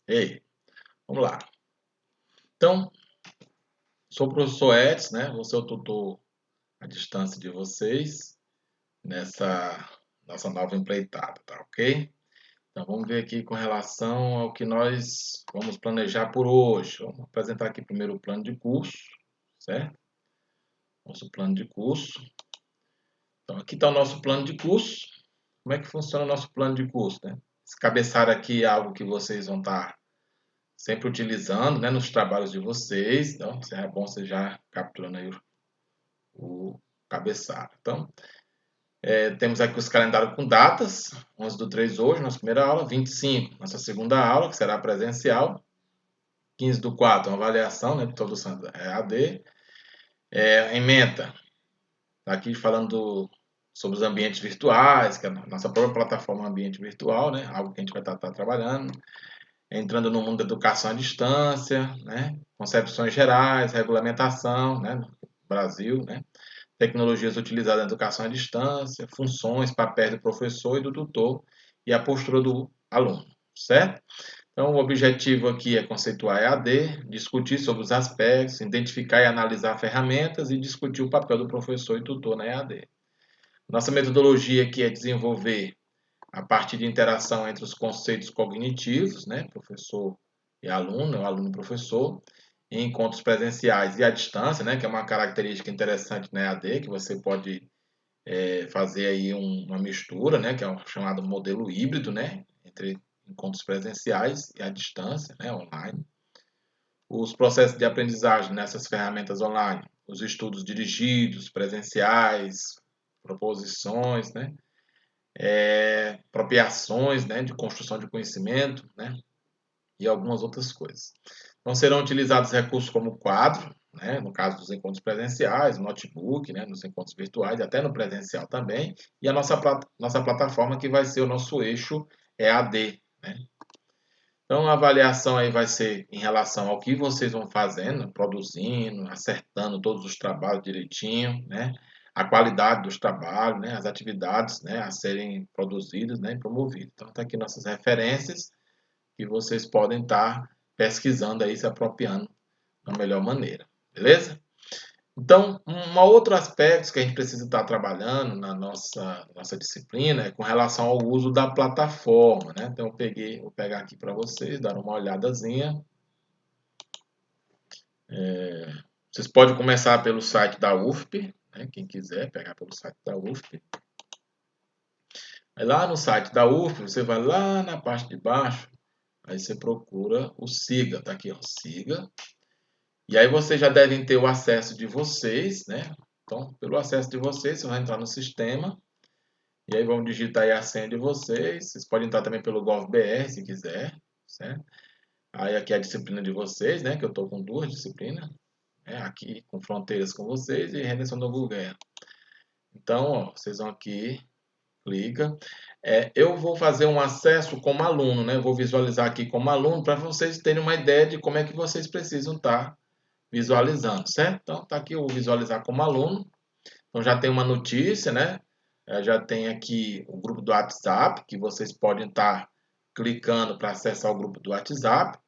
Ei, vamos lá. Então, sou o professor Edson, né? Vou ser o tutor à distância de vocês nessa nossa nova empreitada, tá ok? Então, vamos ver aqui com relação ao que nós vamos planejar por hoje. Vamos apresentar aqui primeiro o plano de curso, certo? Nosso plano de curso. Então, aqui está o nosso plano de curso. Como é que funciona o nosso plano de curso, né? Esse cabeçalho aqui é algo que vocês vão estar sempre utilizando, né, nos trabalhos de vocês. Então, é bom você já capturando aí o cabeçalho. Então, temos aqui os calendários com datas. 11/3 hoje, nossa primeira aula. 25, nossa segunda aula, que será presencial. 15/4, uma avaliação, né, de todo o AD. Ementa, tá aqui falando sobre os ambientes virtuais, que é a nossa própria plataforma ambiente virtual, né, algo que a gente vai estar trabalhando. Entrando no mundo da educação à distância, né, concepções gerais, regulamentação, né, no Brasil, né, tecnologias utilizadas na educação à distância, funções, papéis do professor e do tutor e a postura do aluno, certo? Então, o objetivo aqui é conceituar EAD, discutir sobre os aspectos, identificar e analisar ferramentas e discutir o papel do professor e tutor na EAD. Nossa metodologia aqui é desenvolver a partir de interação entre os conceitos cognitivos, né, professor e aluno, o aluno e professor, em encontros presenciais e à distância, né, que é uma característica interessante na EAD, que você pode fazer aí uma mistura, né, que é o chamado modelo híbrido, né, entre encontros presenciais e à distância, né, online. Os processos de aprendizagem nessas ferramentas online, os estudos dirigidos, presenciais, proposições, né, apropriações, né, de construção de conhecimento, né, e algumas outras coisas. Então serão utilizados recursos como quadro, né, no caso dos encontros presenciais, notebook, né, nos encontros virtuais e até no presencial também, e a nossa plataforma que vai ser o nosso eixo EAD, né. Então a avaliação aí vai ser em relação ao que vocês vão fazendo, produzindo, acertando todos os trabalhos direitinho, né, a qualidade dos trabalhos, né, as atividades, né, a serem produzidas, né, e promovidas. Então tá aqui nossas referências que vocês podem estar pesquisando aí, se apropriando da melhor maneira, beleza? Então, um outro aspecto que a gente precisa estar trabalhando na nossa disciplina é com relação ao uso da plataforma, né? Então, vou pegar aqui para vocês, dar uma olhadazinha. Vocês podem começar pelo site da UFP, né? Quem quiser pegar pelo site da UFP. Aí lá no site da UFP, você vai lá na parte de baixo, aí você procura o SIGA, tá aqui, ó, SIGA. E aí vocês já devem ter o acesso de vocês, né? Então, pelo acesso de vocês, você vai entrar no sistema. E aí vamos digitar aí a senha de vocês. Vocês podem entrar também pelo GovBR, se quiser, certo? Aí aqui é a disciplina de vocês, né? Que eu estou com duas disciplinas. Né? Aqui com fronteiras com vocês e redenção do Google. Então, ó, vocês vão aqui, clica. Eu vou fazer um acesso como aluno, né? Eu vou visualizar aqui como aluno para vocês terem uma ideia de como é que vocês precisam estar visualizando, certo? Então, tá aqui o visualizar como aluno. Então, já tem uma notícia, né? Já tem aqui o grupo do WhatsApp, que vocês podem estar clicando para acessar o grupo do WhatsApp.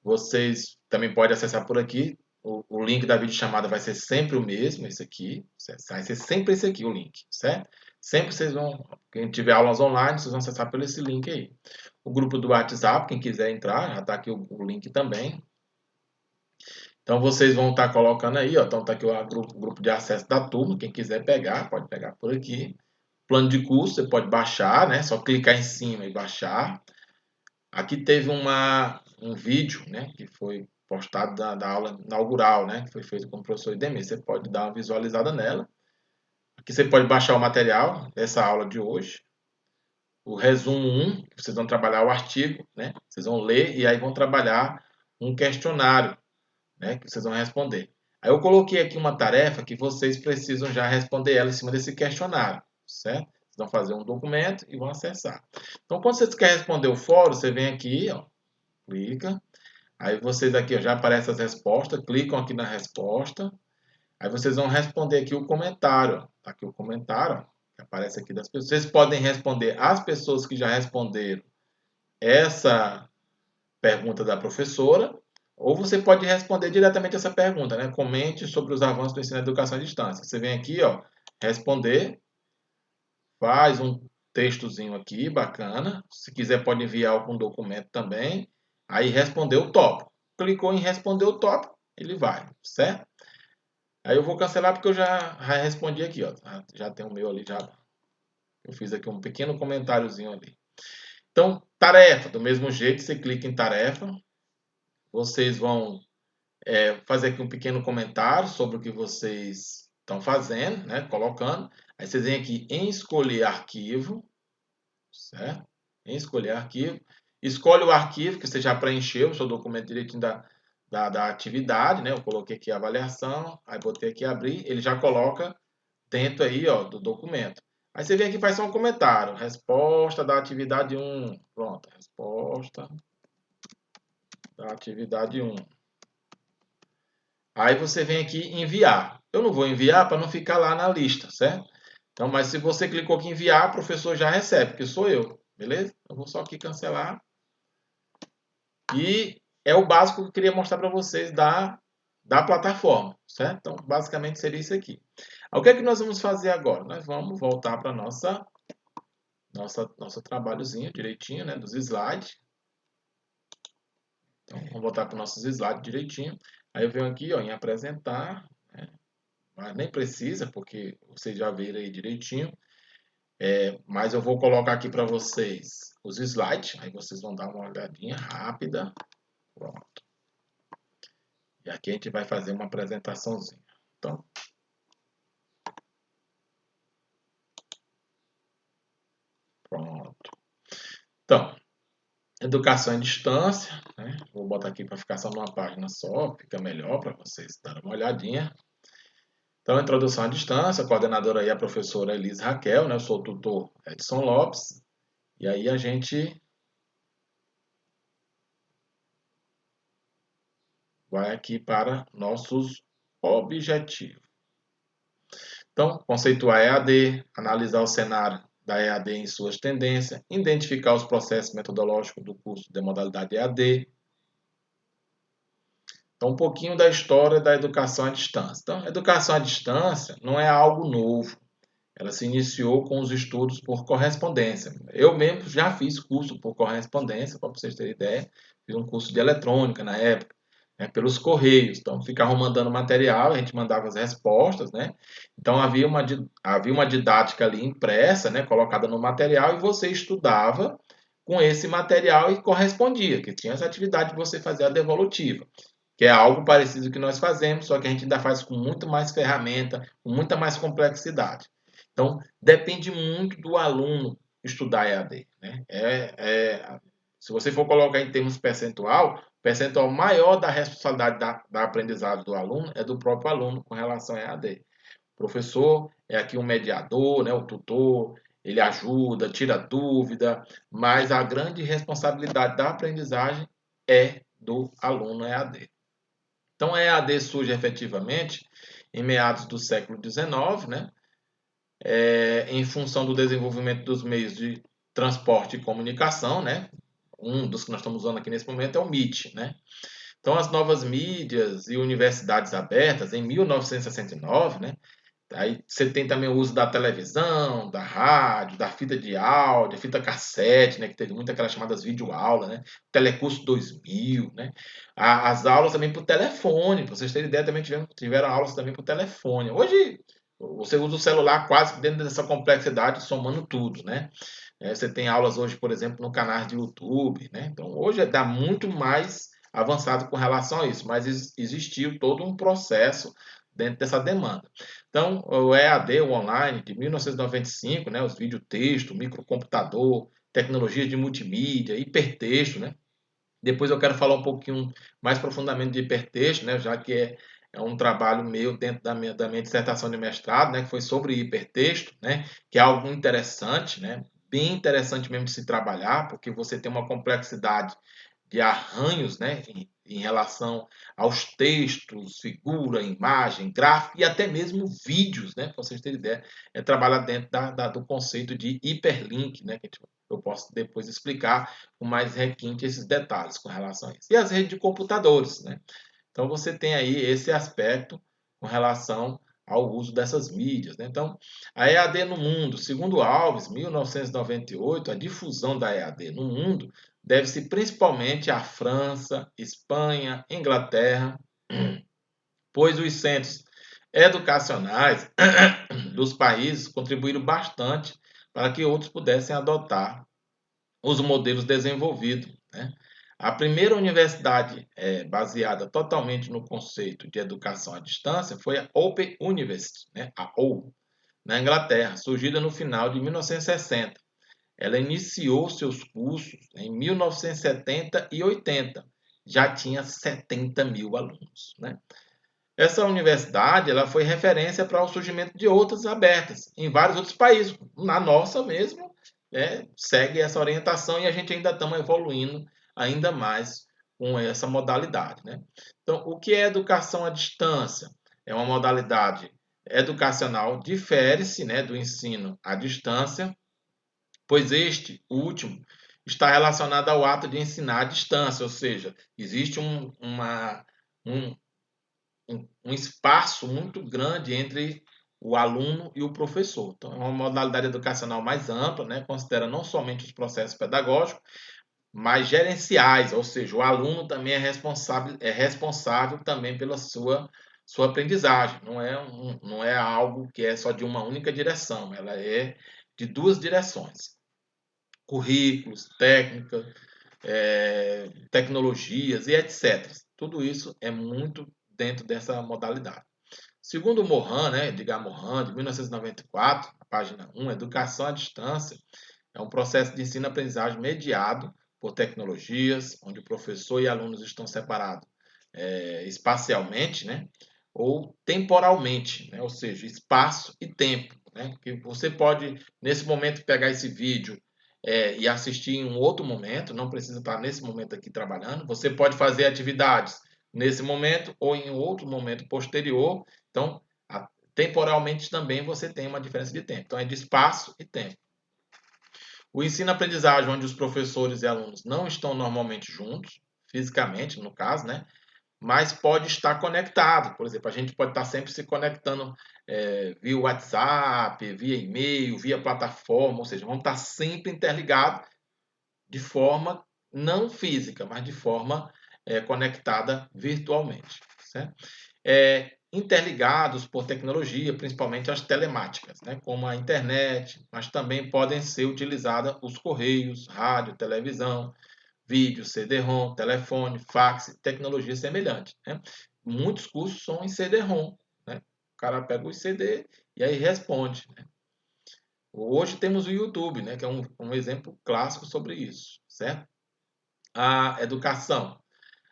Vocês também podem acessar por aqui. O link da videochamada vai ser sempre o mesmo, esse aqui. Vai ser sempre esse aqui o link, certo? Sempre vocês vão, quem tiver aulas online, vocês vão acessar por esse link aí. O grupo do WhatsApp, quem quiser entrar, já está aqui o link também. Então vocês vão estar colocando aí, ó, então tá aqui o grupo de acesso da turma, quem quiser pegar, pode pegar por aqui. Plano de curso, você pode baixar, né? Só clicar em cima e baixar. Aqui teve um vídeo, né, que foi postado da aula inaugural, né, que foi feito com o professor Idemir. Você pode dar uma visualizada nela. Aqui você pode baixar o material dessa aula de hoje. O resumo 1, vocês vão trabalhar o artigo, né? Vocês vão ler e aí vão trabalhar um questionário, né, que vocês vão responder. Aí eu coloquei aqui uma tarefa que vocês precisam já responder ela em cima desse questionário, certo? Vocês vão fazer um documento e vão acessar. Então, quando vocês querem responder o fórum, você vem aqui, ó, clica. Aí vocês aqui, ó, já aparecem as respostas, clicam aqui na resposta. Aí vocês vão responder aqui o comentário, ó. Tá aqui o comentário, ó, que aparece aqui das pessoas. Vocês podem responder as pessoas que já responderam essa pergunta da professora, ou você pode responder diretamente essa pergunta, né? Comente sobre os avanços do ensino e educação à distância. Você vem aqui, ó, responder, faz um textozinho aqui, bacana. Se quiser pode enviar algum documento também. Aí respondeu o tópico. Clicou em responder o tópico, ele vai, certo? Aí eu vou cancelar porque eu já respondi aqui, ó. Já tem o meu ali, já. Eu fiz aqui um pequeno comentáriozinho ali. Então, tarefa, do mesmo jeito, você clica em tarefa. Vocês vão fazer aqui um pequeno comentário sobre o que vocês estão fazendo, né? Colocando. Aí vocês vêm aqui em escolher arquivo, certo? Em escolher arquivo. Escolhe o arquivo que você já preencheu, o seu documento direitinho da atividade, né? Eu coloquei aqui a avaliação, aí botei aqui abrir, ele já coloca dentro aí, ó, do documento. Aí você vem aqui e faz só um comentário. Resposta da atividade 1. Pronto, resposta da atividade 1. Aí você vem aqui em enviar. Eu não vou enviar para não ficar lá na lista, certo? Então, mas se você clicou aqui em enviar, o professor já recebe, porque sou eu, beleza? Eu vou só aqui cancelar. E é o básico que eu queria mostrar para vocês da plataforma, certo? Então, basicamente seria isso aqui. O que é que nós vamos fazer agora? Nós vamos voltar para nosso trabalhozinho direitinho, né? Dos slides. Então, vamos voltar para os nossos slides direitinho. Aí eu venho aqui, ó, em apresentar, né? Mas nem precisa, porque vocês já viram aí direitinho. Mas eu vou colocar aqui para vocês os slides, aí vocês vão dar uma olhadinha rápida. Pronto. E aqui a gente vai fazer uma apresentaçãozinha. Então, pronto. Então, educação à distância, né? Vou botar aqui para ficar só numa página só, fica melhor para vocês darem uma olhadinha. Então, introdução à distância, a coordenadora aí é a professora Elise Raquel, né? Eu sou o tutor Edson Lopes. E aí a gente vai aqui para nossos objetivos. Então, conceituar a EAD, analisar o cenário da EAD em suas tendências, identificar os processos metodológicos do curso de modalidade EAD. Então, um pouquinho da história da educação à distância. Então, a educação à distância não é algo novo. Ela se iniciou com os estudos por correspondência. Eu mesmo já fiz curso por correspondência, para vocês terem ideia. Fiz um curso de eletrônica na época, né, pelos correios. Então, ficavam mandando material, a gente mandava as respostas, né? Então, havia uma didática ali impressa, né, colocada no material, e você estudava com esse material e correspondia, que tinha essa atividade de você fazer a devolutiva, que é algo parecido com que nós fazemos, só que a gente ainda faz com muito mais ferramenta, com muita mais complexidade. Então, depende muito do aluno estudar EAD, né? Se você for colocar em termos percentual, o percentual maior da responsabilidade da aprendizagem do aluno é do próprio aluno com relação a EAD. O professor é aqui um mediador, né? O tutor, ele ajuda, tira dúvida, mas a grande responsabilidade da aprendizagem é do aluno EAD. Então, a EAD surge efetivamente em meados do século XIX, né? Em função do desenvolvimento dos meios de transporte e comunicação, né? Um dos que nós estamos usando aqui nesse momento é o MIT, né? Então, as novas mídias e universidades abertas, em 1969, né? Aí você tem também o uso da televisão, da rádio, da fita de áudio, fita cassete, né? Que teve muito aquelas chamadas videoaulas, né? Telecurso 2000, né? As aulas também por telefone, para vocês terem ideia, também tiveram aulas também por telefone. Hoje, você usa o celular quase dentro dessa complexidade, somando tudo, né? Você tem aulas hoje, por exemplo, no canal de YouTube, né? Então, hoje dá muito mais avançado com relação a isso, mas existiu todo um processo dentro dessa demanda. Então, o EAD, o online, de 1995, né? Os videotexto, microcomputador, tecnologias de multimídia, hipertexto, né? Depois eu quero falar um pouquinho mais profundamente de hipertexto, né? Já que é um trabalho meu dentro da minha dissertação de mestrado, né? Que foi sobre hipertexto, né? Que é algo interessante, né? Bem interessante mesmo de se trabalhar, porque você tem uma complexidade de arranhos, né, em relação aos textos, figura, imagem, gráfico e até mesmo vídeos, né, para vocês terem ideia, trabalha dentro do conceito de hiperlink, né, que eu posso depois explicar com mais requinte esses detalhes com relação a isso. E as redes de computadores, né? Então você tem aí esse aspecto com relação ao uso dessas mídias, né? Então, a EAD no mundo, segundo Alves, 1998, a difusão da EAD no mundo deve-se principalmente à França, Espanha, Inglaterra, pois os centros educacionais dos países contribuíram bastante para que outros pudessem adotar os modelos desenvolvidos, né? A primeira universidade baseada totalmente no conceito de educação à distância foi a Open University, né? A OU, na Inglaterra, surgida no final de 1960. Ela iniciou seus cursos em 1970 e 80. Já tinha 70 mil alunos, né? Essa universidade ela foi referência para o surgimento de outras abertas em vários outros países. Na nossa mesmo, segue essa orientação e a gente ainda estamos evoluindo ainda mais com essa modalidade, né? Então, o que é educação à distância? É uma modalidade educacional, difere-se, né, do ensino à distância, pois este último está relacionado ao ato de ensinar à distância, ou seja, existe um, um espaço muito grande entre o aluno e o professor. Então, é uma modalidade educacional mais ampla, né? Considera não somente os processos pedagógicos, mas gerenciais, ou seja, o aluno também é responsável também pela sua aprendizagem. Não é algo que é só de uma única direção, ela é de duas direções. Currículos, técnica, tecnologias e etc. Tudo isso é muito dentro dessa modalidade. Segundo Mohan, né, Edgar Morin, de 1994, a página 1, Educação à Distância é um processo de ensino-aprendizagem mediado por tecnologias, onde o professor e alunos estão separados espacialmente, né, ou temporalmente, né, ou seja, espaço e tempo. Né, que você pode, nesse momento, pegar esse vídeo e assistir em um outro momento, não precisa estar nesse momento aqui trabalhando. Você pode fazer atividades nesse momento ou em outro momento posterior. Então, temporalmente também você tem uma diferença de tempo. Então, é de espaço e tempo. O ensino-aprendizagem, onde os professores e alunos não estão normalmente juntos, fisicamente, no caso, né? Mas pode estar conectado. Por exemplo, a gente pode estar sempre se conectando via WhatsApp, via e-mail, via plataforma, ou seja, vamos estar sempre interligados de forma não física, mas de forma conectada virtualmente. Certo? Interligados por tecnologia, principalmente as telemáticas, né, como a internet, mas também podem ser utilizadas os correios, rádio, televisão, vídeo, CD-ROM, telefone, fax, tecnologia semelhante. Né? Muitos cursos são em CD-ROM. Né? O cara pega o CD e aí responde. Né? Hoje temos o YouTube, né, que é um exemplo clássico sobre isso, certo? A educação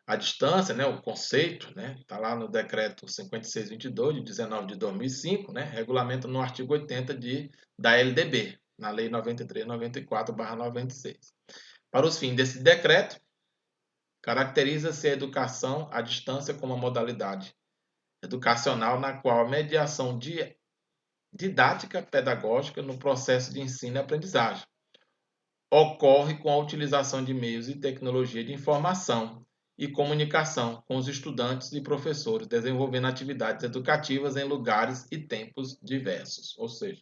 à distância, né, o conceito, né, está lá no decreto 5622 de 19 de 2005, né, regulamenta no artigo 80 da LDB, na lei 93/94/96. Para os fins desse decreto, caracteriza-se a educação à distância como uma modalidade educacional na qual a mediação didática pedagógica no processo de ensino e aprendizagem ocorre com a utilização de meios e tecnologia de informação e comunicação com os estudantes e professores, desenvolvendo atividades educativas em lugares e tempos diversos, ou seja,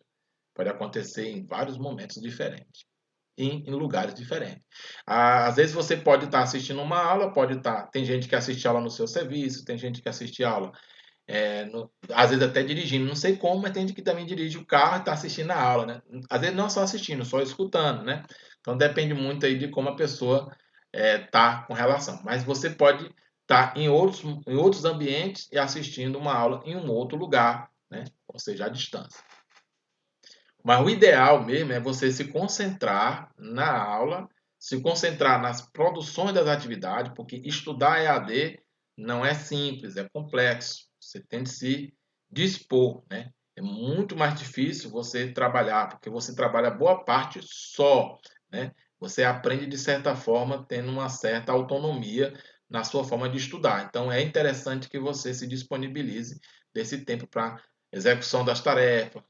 pode acontecer em vários momentos diferentes, em lugares diferentes. Às vezes você pode estar assistindo uma aula, tem gente que assiste aula no seu serviço, tem gente que assiste aula às vezes até dirigindo, não sei como, mas tem gente que também dirige o carro e está assistindo a aula, né? Às vezes não só assistindo, só escutando, né? Então depende muito aí de como a pessoa está com relação. Mas você pode estar em outros ambientes e assistindo uma aula em um outro lugar, né? Ou seja, à distância. Mas o ideal mesmo é você se concentrar na aula, se concentrar nas produções das atividades, porque estudar EAD não é simples, é complexo. Você tem de se dispor, né? É muito mais difícil você trabalhar, porque você trabalha boa parte só, né? Você aprende, de certa forma, tendo uma certa autonomia na sua forma de estudar. Então, é interessante que você se disponibilize desse tempo para execução das tarefas,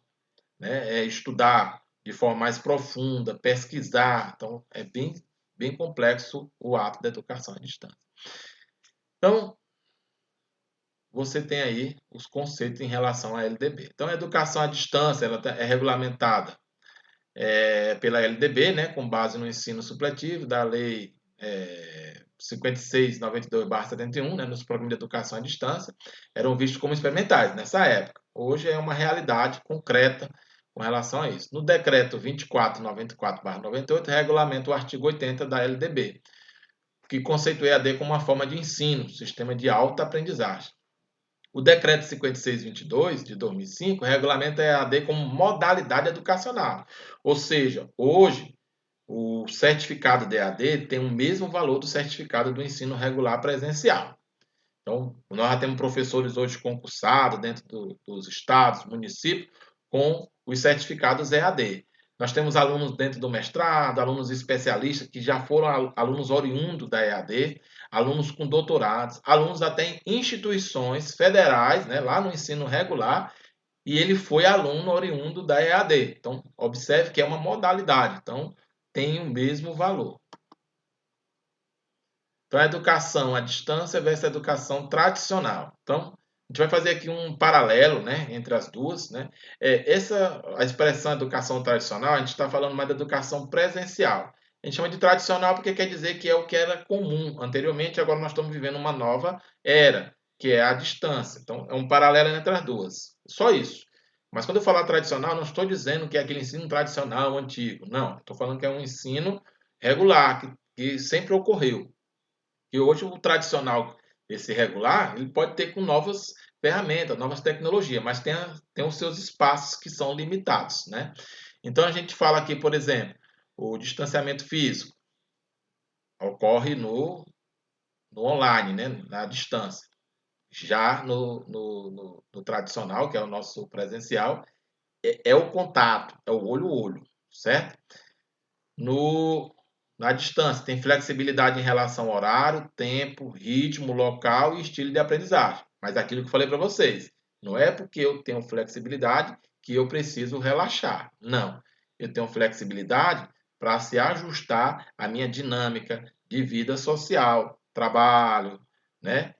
né? Estudar de forma mais profunda, pesquisar. Então, é bem complexo o ato da educação à distância. Então, você tem aí os conceitos em relação à LDB. Então, a educação à distância ela é regulamentada pela LDB, né, com base no ensino supletivo da Lei 5692/71, né, nos programas de educação à distância, eram vistos como experimentais nessa época. Hoje é uma realidade concreta com relação a isso. No decreto 2494/98, regulamenta o artigo 80 da LDB, que conceitua EAD como uma forma de ensino, sistema de alta aprendizagem. O decreto 5622 de 2005 regulamenta a EAD como modalidade educacional. Ou seja, hoje o certificado de EAD tem o mesmo valor do certificado do ensino regular presencial. Então, nós já temos professores hoje concursados dentro dos estados, municípios, com os certificados EAD. Nós temos alunos dentro do mestrado, alunos especialistas que já foram alunos oriundos da EAD, alunos com doutorados, alunos até em instituições federais, né, lá no ensino regular, e ele foi aluno oriundo da EAD. Então, observe que é uma modalidade, então tem o mesmo valor. Então, a educação à distância versus a educação tradicional. Então, a gente vai fazer aqui um paralelo, né, entre as duas, né? A expressão educação tradicional, a gente está falando mais da educação presencial. A gente chama de tradicional porque quer dizer que é o que era comum anteriormente, agora nós estamos vivendo uma nova era, que é a distância. Então, é um paralelo entre as duas. Só isso. Mas quando eu falar tradicional, não estou dizendo que é aquele ensino tradicional antigo. Não, estou falando que é um ensino regular, que sempre ocorreu. E hoje o tradicional, esse regular, ele pode ter com novas ferramentas, novas tecnologias, mas tem os seus espaços que são limitados, né? Então a gente fala aqui, por exemplo, o distanciamento físico ocorre no online, né? Na distância. Já no tradicional, que é o nosso presencial, é o contato, é o olho a olho, certo? No, Na distância, tem flexibilidade em relação ao horário, tempo, ritmo, local e estilo de aprendizagem. Mas aquilo que eu falei para vocês, não é porque eu tenho flexibilidade que eu preciso relaxar. Não. Eu tenho flexibilidade para se ajustar à minha dinâmica de vida social, trabalho, né?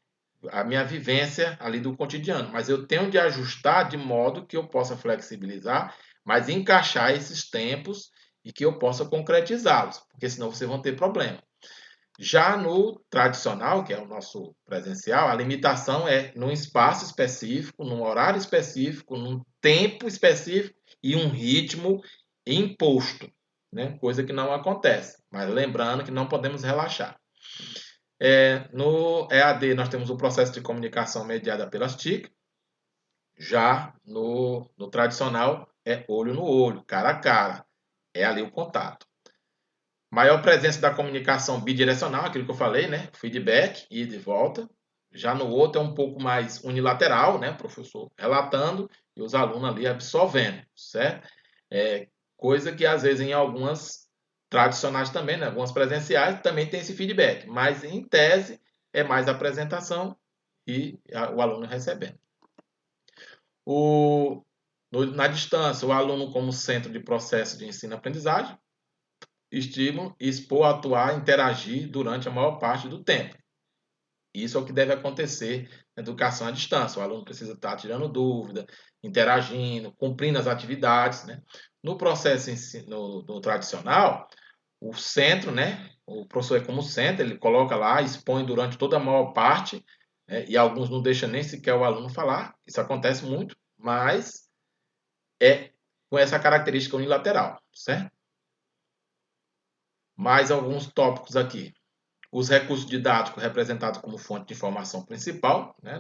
A minha vivência ali do cotidiano. Mas eu tenho de ajustar de modo que eu possa flexibilizar, mas encaixar esses tempos e que eu possa concretizá-los, porque senão vocês vão ter problema. Já no tradicional, que é o nosso presencial, a limitação é num espaço específico, num horário específico, num tempo específico e um ritmo imposto, né? Coisa que não acontece. Mas lembrando que não podemos relaxar. No EAD, nós temos o processo de comunicação mediada pelas TIC. Já no tradicional, é olho no olho, cara a cara. É ali o contato. Maior presença da comunicação bidirecional, aquilo que eu falei, né? Feedback, ida e de volta. Já no outro é um pouco mais unilateral, né? O professor relatando e os alunos ali absorvendo, certo? Coisa que às vezes em algumas tradicionais também, né? Algumas presenciais também tem esse feedback, mas em tese é mais apresentação e o aluno recebendo. Na distância, o aluno como centro de processo de ensino-aprendizagem, estímulo, expor, atuar, interagir durante a maior parte do tempo. Isso é o que deve acontecer na educação à distância. O aluno precisa estar tirando dúvida, interagindo, cumprindo as atividades, né? No processo no tradicional, o centro, né? O professor é como centro, ele coloca lá, expõe durante toda a maior parte, né? E alguns não deixam nem sequer o aluno falar. Isso acontece muito, mas é com essa característica unilateral, certo? Mais alguns tópicos aqui. Os recursos didáticos representados como fonte de informação principal, né,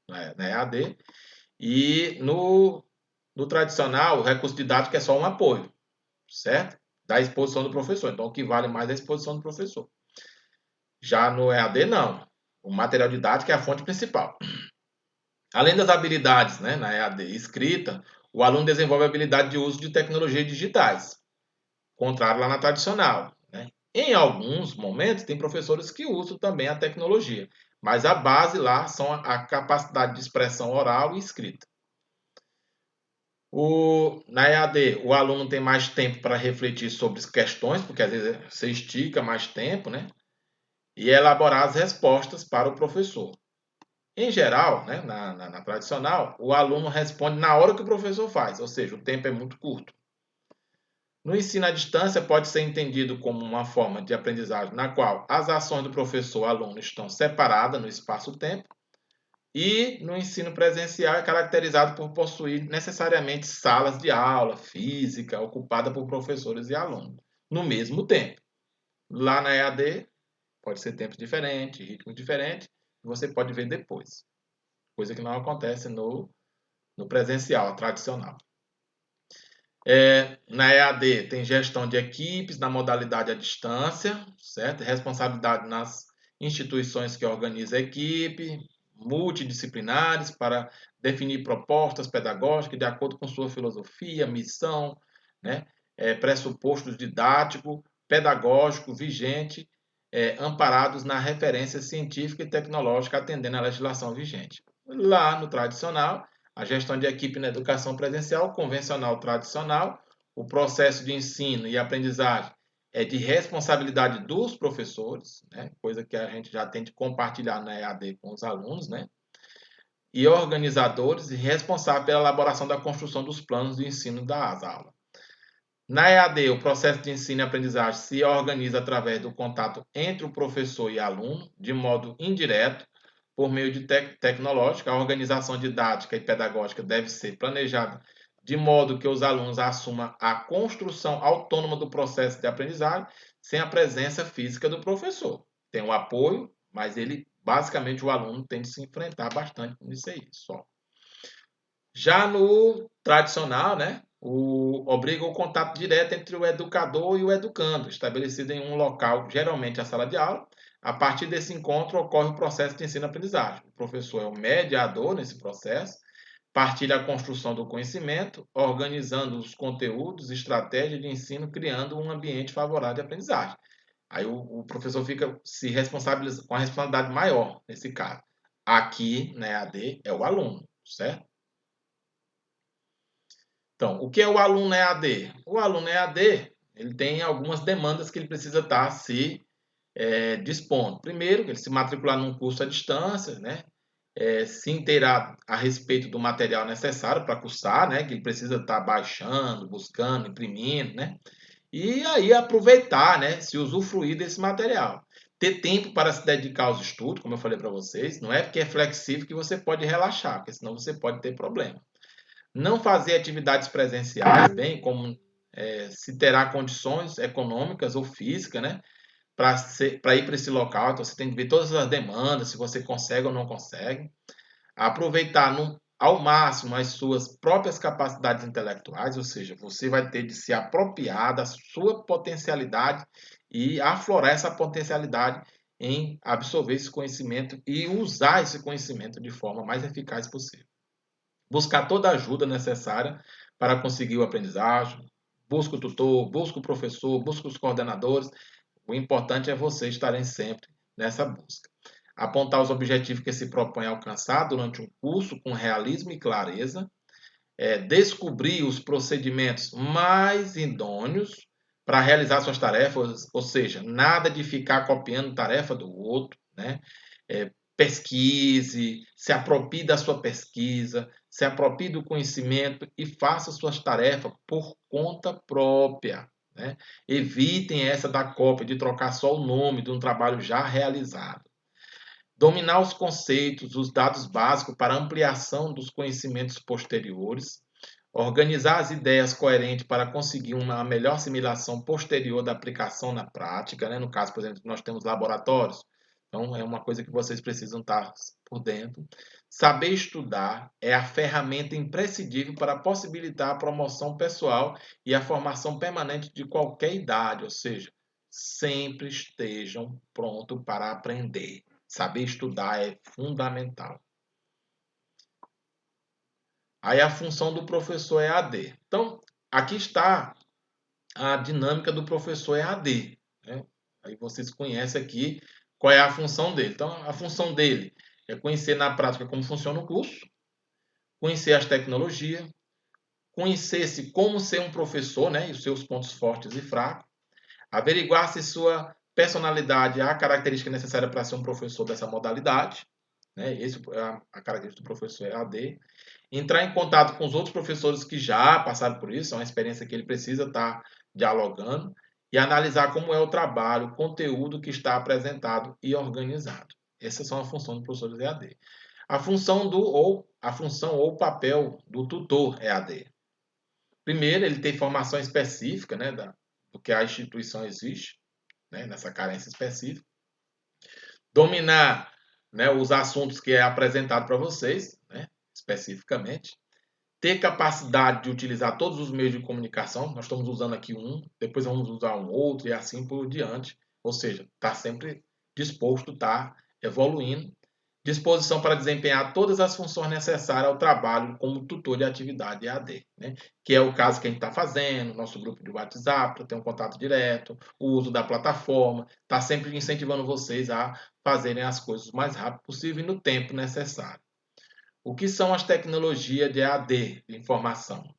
na EAD, e no tradicional, o recurso didático é só um apoio, certo? Da exposição do professor, então o que vale mais é a exposição do professor. Já no EAD, não. O material didático é a fonte principal. Além das habilidades, né, na EAD escrita, o aluno desenvolve a habilidade de uso de tecnologias digitais. contrário lá na tradicional, né? Em alguns momentos, tem professores que usam também a tecnologia, mas a base lá são a capacidade de expressão oral e escrita. Na EAD, o aluno tem mais tempo para refletir sobre as questões, porque às vezes você estica mais tempo, né? E elaborar as respostas para o professor. Em geral, né, na tradicional, o aluno responde na hora que o professor faz, ou seja, o tempo é muito curto. No ensino à distância, pode ser entendido como uma forma de aprendizagem na qual as ações do professor e aluno estão separadas no espaço-tempo, e no ensino presencial é caracterizado por possuir necessariamente salas de aula física ocupada por professores e alunos, no mesmo tempo. Lá na EAD, pode ser tempos diferentes, ritmos diferentes, você pode ver depois. Coisa que não acontece no presencial, tradicional. Na EAD tem gestão de equipes na modalidade à distância, certo? Responsabilidade nas instituições que organizam a equipe, multidisciplinares para definir propostas pedagógicas de acordo com sua filosofia, missão, né? Pressupostos didático, pedagógico, vigente, amparados na referência científica e tecnológica atendendo à legislação vigente. Lá no tradicional, a gestão de equipe na educação presencial, convencional tradicional, o processo de ensino e aprendizagem é de responsabilidade dos professores, né? Coisa que a gente já tem de compartilhar na EAD com os alunos, né? E organizadores e responsáveis pela elaboração da construção dos planos de ensino das aulas. Na EAD, o processo de ensino e aprendizagem se organiza através do contato entre o professor e aluno, de modo indireto, por meio de tecnológica. A organização didática e pedagógica deve ser planejada de modo que os alunos assumam a construção autônoma do processo de aprendizagem, sem a presença física do professor. Tem o apoio, mas basicamente, o aluno tem de se enfrentar bastante nisso aí, só. Já no tradicional, né, obriga o contato direto entre o educador e o educando, estabelecido em um local, geralmente a sala de aula. A partir desse encontro ocorre o processo de ensino-aprendizagem. O professor é o mediador nesse processo, partilha a construção do conhecimento, organizando os conteúdos, estratégia de ensino, criando um ambiente favorável de aprendizagem. Aí o professor fica se responsabiliza com a responsabilidade maior nesse caso. Aqui na EAD é o aluno, certo? Então, o que é o aluno EAD? O aluno EAD, ele tem algumas demandas que ele precisa estar se dispondo. Primeiro, ele se matricular num curso à distância, né? Se inteirar a respeito do material necessário para cursar, né? Que ele precisa estar baixando, buscando, imprimindo, né? E aí aproveitar, né? Se usufruir desse material. Ter tempo para se dedicar aos estudos, como eu falei para vocês, não é porque é flexível que você pode relaxar, porque senão você pode ter problema. Não fazer atividades presenciais, bem como se terá condições econômicas ou físicas, né, para ir para esse local. Então, você tem que ver todas as demandas, se você consegue ou não consegue. Aproveitar ao máximo as suas próprias capacidades intelectuais, ou seja, você vai ter de se apropriar da sua potencialidade e aflorar essa potencialidade em absorver esse conhecimento e usar esse conhecimento de forma mais eficaz possível. Buscar toda a ajuda necessária para conseguir o aprendizagem, busca o tutor, busca o professor, busca os coordenadores. O importante é vocês estarem sempre nessa busca. Apontar os objetivos que se propõe a alcançar durante um curso com realismo e clareza. Descobrir os procedimentos mais idôneos para realizar suas tarefas, ou seja, nada de ficar copiando tarefa do outro, né? Pesquise, se aproprie da sua pesquisa, se aproprie do conhecimento e faça suas tarefas por conta própria, né? Evitem essa da cópia, de trocar só o nome de um trabalho já realizado. Dominar os conceitos, os dados básicos para ampliação dos conhecimentos posteriores. Organizar as ideias coerentes para conseguir uma melhor assimilação posterior da aplicação na prática, né? No caso, por exemplo, nós temos laboratórios. Então, é uma coisa que vocês precisam estar por dentro. Saber estudar é a ferramenta imprescindível para possibilitar a promoção pessoal e a formação permanente de qualquer idade, ou seja, sempre estejam prontos para aprender. Saber estudar é fundamental. Aí a função do professor é AD. Então, aqui está a dinâmica do professor EAD, né? Aí vocês conhecem aqui qual é a função dele. Então, a função dele é conhecer na prática como funciona o curso, conhecer as tecnologias, conhecer-se como ser um professor, né, e os seus pontos fortes e fracos, averiguar se sua personalidade é a característica necessária para ser um professor dessa modalidade, né, esse é a característica do professor EAD, entrar em contato com os outros professores que já passaram por isso, é uma experiência que ele precisa estar dialogando, e analisar como é o trabalho, o conteúdo que está apresentado e organizado. Essas são as funções do professor de EAD. A função ou papel do tutor EAD. Primeiro, ele tem formação específica, né, do que a instituição exige, né, nessa carência específica. Dominar, né, os assuntos que é apresentado para vocês, né, especificamente. Ter capacidade de utilizar todos os meios de comunicação. Nós estamos usando aqui um, depois vamos usar um outro e assim por diante. Ou seja, está sempre disposto, está evoluindo. Disposição para desempenhar todas as funções necessárias ao trabalho como tutor de atividade EAD, né? Que é o caso que a gente está fazendo, nosso grupo de WhatsApp, para ter um contato direto, o uso da plataforma, está sempre incentivando vocês a fazerem as coisas o mais rápido possível e no tempo necessário. O que são as tecnologias de EAD, de informação?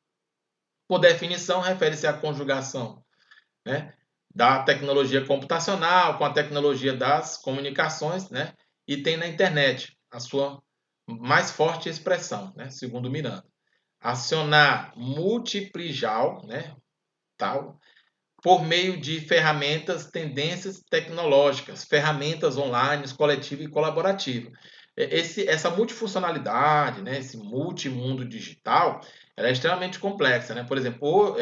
Por definição, refere-se à conjugação, né, da tecnologia computacional com a tecnologia das comunicações, né, e tem na internet a sua mais forte expressão, né, segundo Miranda. Acionar multiplijal, né, tal, por meio de ferramentas, tendências tecnológicas, ferramentas online, coletiva e colaborativa. Essa multifuncionalidade, né, esse multimundo digital, ela é extremamente complexa, né? Por exemplo,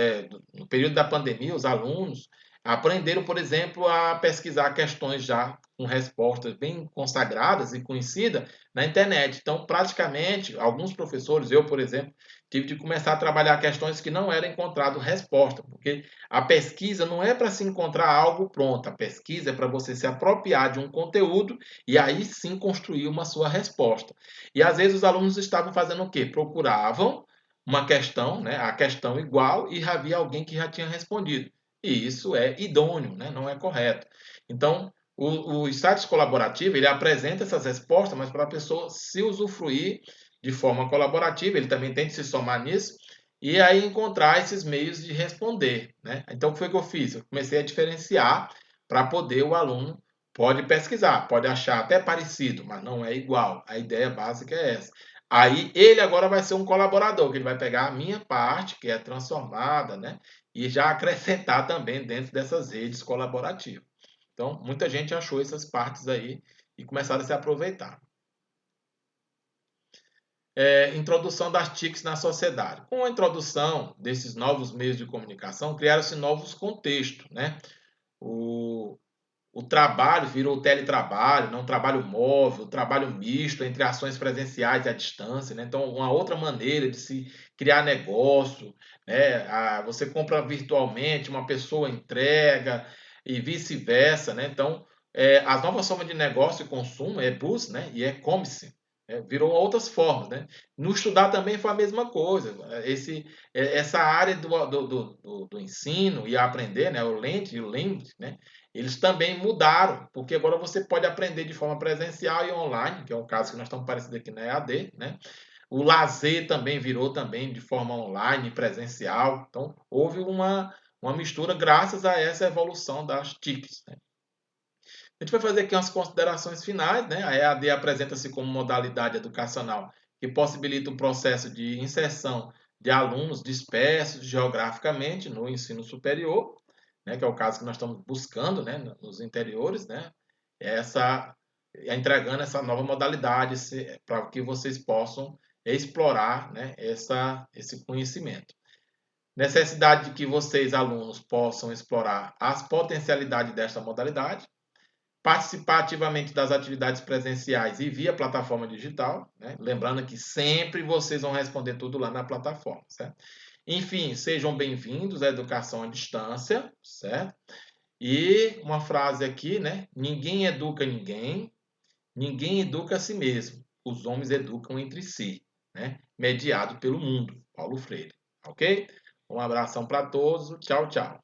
no período da pandemia, os alunos aprenderam, por exemplo, a pesquisar questões já com respostas bem consagradas e conhecidas na internet. Então, praticamente, alguns professores, eu, por exemplo, tive de começar a trabalhar questões que não eram encontrado resposta, porque a pesquisa não é para se encontrar algo pronto, a pesquisa é para você se apropriar de um conteúdo e aí sim construir uma sua resposta. E às vezes os alunos estavam fazendo o quê? Procuravam uma questão, né, a questão igual e havia alguém que já tinha respondido. E isso é idôneo, né, não é correto. Então, o sites colaborativo, ele apresenta essas respostas, mas para a pessoa se usufruir de forma colaborativa, ele também tem que se somar nisso, e aí encontrar esses meios de responder, né? Então, o que foi que eu fiz? Eu comecei a diferenciar para poder o aluno pode pesquisar, pode achar até parecido, mas não é igual. A ideia básica é essa. Aí ele agora vai ser um colaborador, que ele vai pegar a minha parte, que é transformada, né? E já acrescentar também dentro dessas redes colaborativas. Então, muita gente achou essas partes aí e começaram a se aproveitar. Introdução das TICs na sociedade. Com a introdução desses novos meios de comunicação, criaram-se novos contextos, né? O, o trabalho virou teletrabalho, não trabalho móvel, trabalho misto entre ações presenciais e à distância, né? Então, uma outra maneira de se criar negócio, né? Você compra virtualmente, uma pessoa entrega e vice-versa, né? Então, as novas formas de negócio e consumo é bus, né? E e-commerce. Virou outras formas, né? No estudar também foi a mesma coisa. Essa área do ensino e aprender, né? O Lent e o Lend, né? Eles também mudaram, porque agora você pode aprender de forma presencial e online, que é o caso que nós estamos parecidos aqui na EAD, né? O lazer também virou também de forma online e presencial. Então, houve uma mistura graças a essa evolução das TICs, né? A gente vai fazer aqui umas considerações finais, né? A EAD apresenta-se como modalidade educacional que possibilita o processo de inserção de alunos dispersos geograficamente no ensino superior, né? Que é o caso que nós estamos buscando, né? Nos interiores, né? Essa, entregando essa nova modalidade para que vocês possam explorar, né? Esse conhecimento. Necessidade de que vocês, alunos, possam explorar as potencialidades desta modalidade, participar ativamente das atividades presenciais e via plataforma digital, né? Lembrando que sempre vocês vão responder tudo lá na plataforma, certo? Enfim, sejam bem-vindos à educação à distância, certo? E uma frase aqui, né? Ninguém educa ninguém, ninguém educa a si mesmo. Os homens educam entre si, né? Mediado pelo mundo. Paulo Freire, ok? Um abração para todos. Tchau, tchau.